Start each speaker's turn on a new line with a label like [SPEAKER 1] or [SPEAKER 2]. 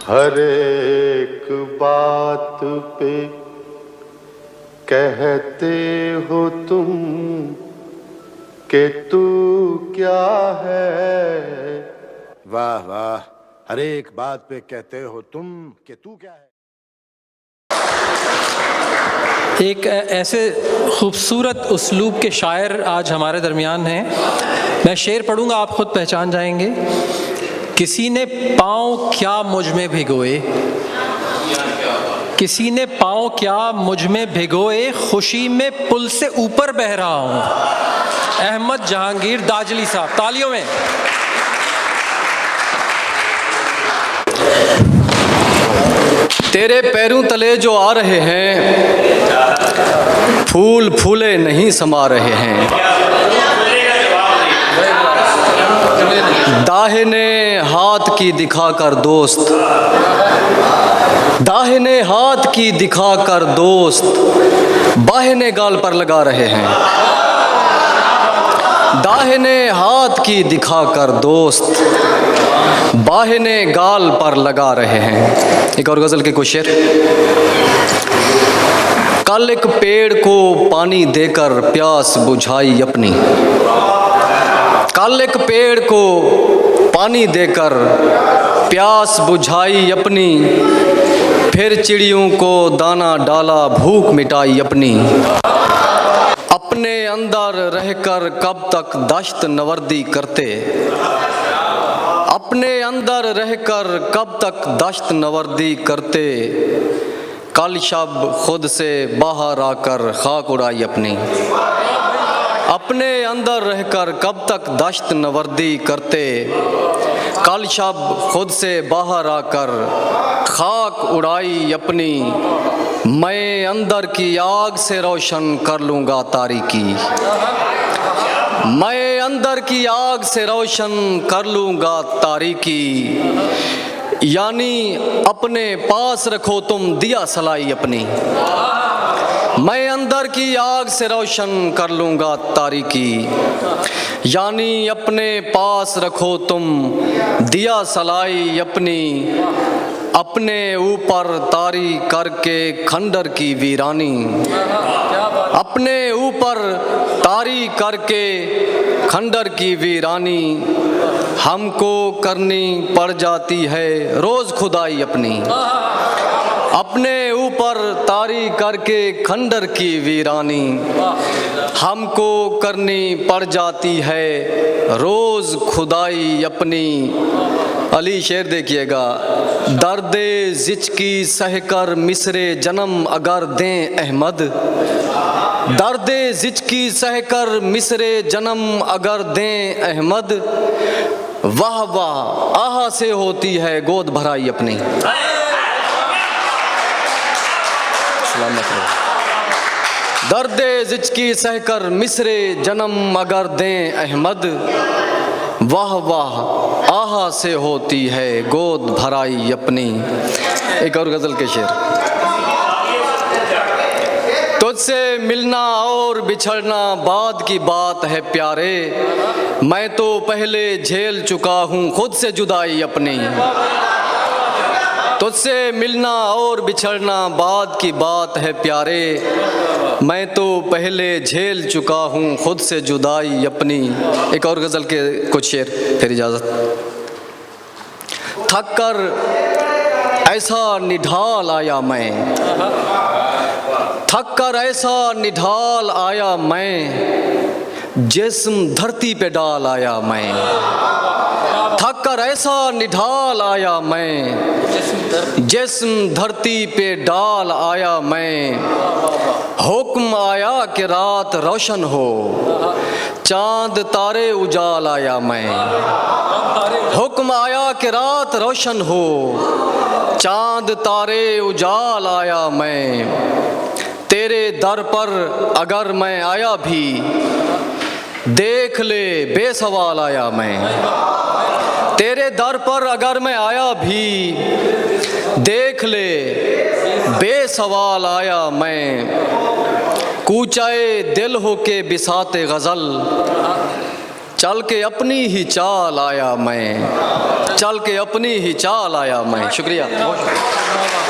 [SPEAKER 1] हर एक बात पे कहते हो तुम कि तू क्या है।
[SPEAKER 2] वाह वाह, हर एक बात पे कहते हो तुम कि तू क्या है।
[SPEAKER 3] एक ऐसे खूबसूरत उस्लूब के शायर आज हमारे दरमियान हैं। मैं शेर पढ़ूंगा, आप खुद पहचान जाएंगे। किसी ने पाँव क्या मुझ में भिगोए, किसी ने पाँव क्या मुझ में भिगोए, खुशी में पुल से ऊपर बह रहा हूँ। अहमद जहांगीर दाजली साहब, तालियों में।
[SPEAKER 4] तेरे पैरों तले जो आ रहे हैं, फूल फूले नहीं समा रहे हैं। दाहिने हाथ की दिखाकर दोस्त, दाहिने हाथ की दिखाकर दोस्त बाहिने गाल पर लगा रहे हैं। दाहिने हाथ की दिखाकर दोस्त बाहिने गाल पर लगा रहे हैं। एक और गज़ल के कुछ शेर। कल एक पेड़ को पानी देकर प्यास बुझाई अपनी, कल एक पेड़ को पानी देकर प्यास बुझाई अपनी, फिर चिड़ियों को दाना डाला भूख मिटाई अपनी। अपने अंदर रहकर कब तक दश्त नवर्दी करते, अपने अंदर रहकर कब तक दश्त नवर्दी करते, कल शब खुद से बाहर आकर खाक उड़ाई अपनी। अपने अंदर रहकर कब तक दश्त नवर्दी करते, कल शब खुद से बाहर आकर खाक उड़ाई अपनी। मैं अंदर की आग से रोशन कर लूँगा तारीकी, मैं अंदर की आग से रोशन कर लूँगा तारीकी। यानी अपने पास रखो तुम दिया सलाई अपनी, मैं अंदर की आग से रोशन कर लूँगा तारीकी। यानी अपने पास रखो तुम दिया सलाई अपनी। अपने ऊपर तारी करके खंडर की वीरानी, अपने ऊपर तारी करके खंडर की वीरानी। हमको करनी पड़ जाती है रोज़ खुदाई अपनी, अपने ऊपर तारी करके खंडर की वीरानी। हमको करनी पड़ जाती है रोज़ खुदाई अपनी। अली शेर देखिएगा। दर्दे जिचकी सहकर मिसरे जन्म अगर दें अहमद, दर्दे जिचकी सहकर मिसरे जन्म अगर दें अहमद। वाह वाह आहा से होती है गोद भराई अपनी। सलामत रहो। दर्दे जिचकी सहकर मिसरे जन्म अगर दें अहमद। वाह वाह आहा से होती है गोद भराई अपनी। एक और गज़ल के शेर। तुझसे मिलना और बिछड़ना बाद की बात है प्यारे, मैं तो पहले झेल चुका हूँ खुद से जुदाई अपनी। तुझसे मिलना और बिछड़ना बाद की बात है प्यारे, मैं तो पहले झेल चुका हूँ खुद से जुदाई अपनी। एक और गज़ल के कुछ शेर, फिर इजाज़त। थक कर ऐसा निढाल आया मैं, थक कर ऐसा निढाल आया मैं, जिस्म धरती पे डाल आया मैं। थक कर ऐसा निढाल आया मैं, जिस्म धरती पे डाल आया मैं। हुक्म आया कि रात रोशन हो, चांद तारे उजाल आया मैं। हुक्म आया कि रात रोशन हो, चांद तारे उजाल आया मैं। तेरे दर पर अगर मैं आया भी, देख ले बेसवाल आया मैं। तेरे दर पर अगर मैं आया भी, देख ले बेसवाल आया मैं। कूचाए दिल हो के बिसाते गज़ल, चल के अपनी ही चाल आया मैं, चल के अपनी ही चाल आया मैं। शुक्रिया, बहुत शुक्रिया।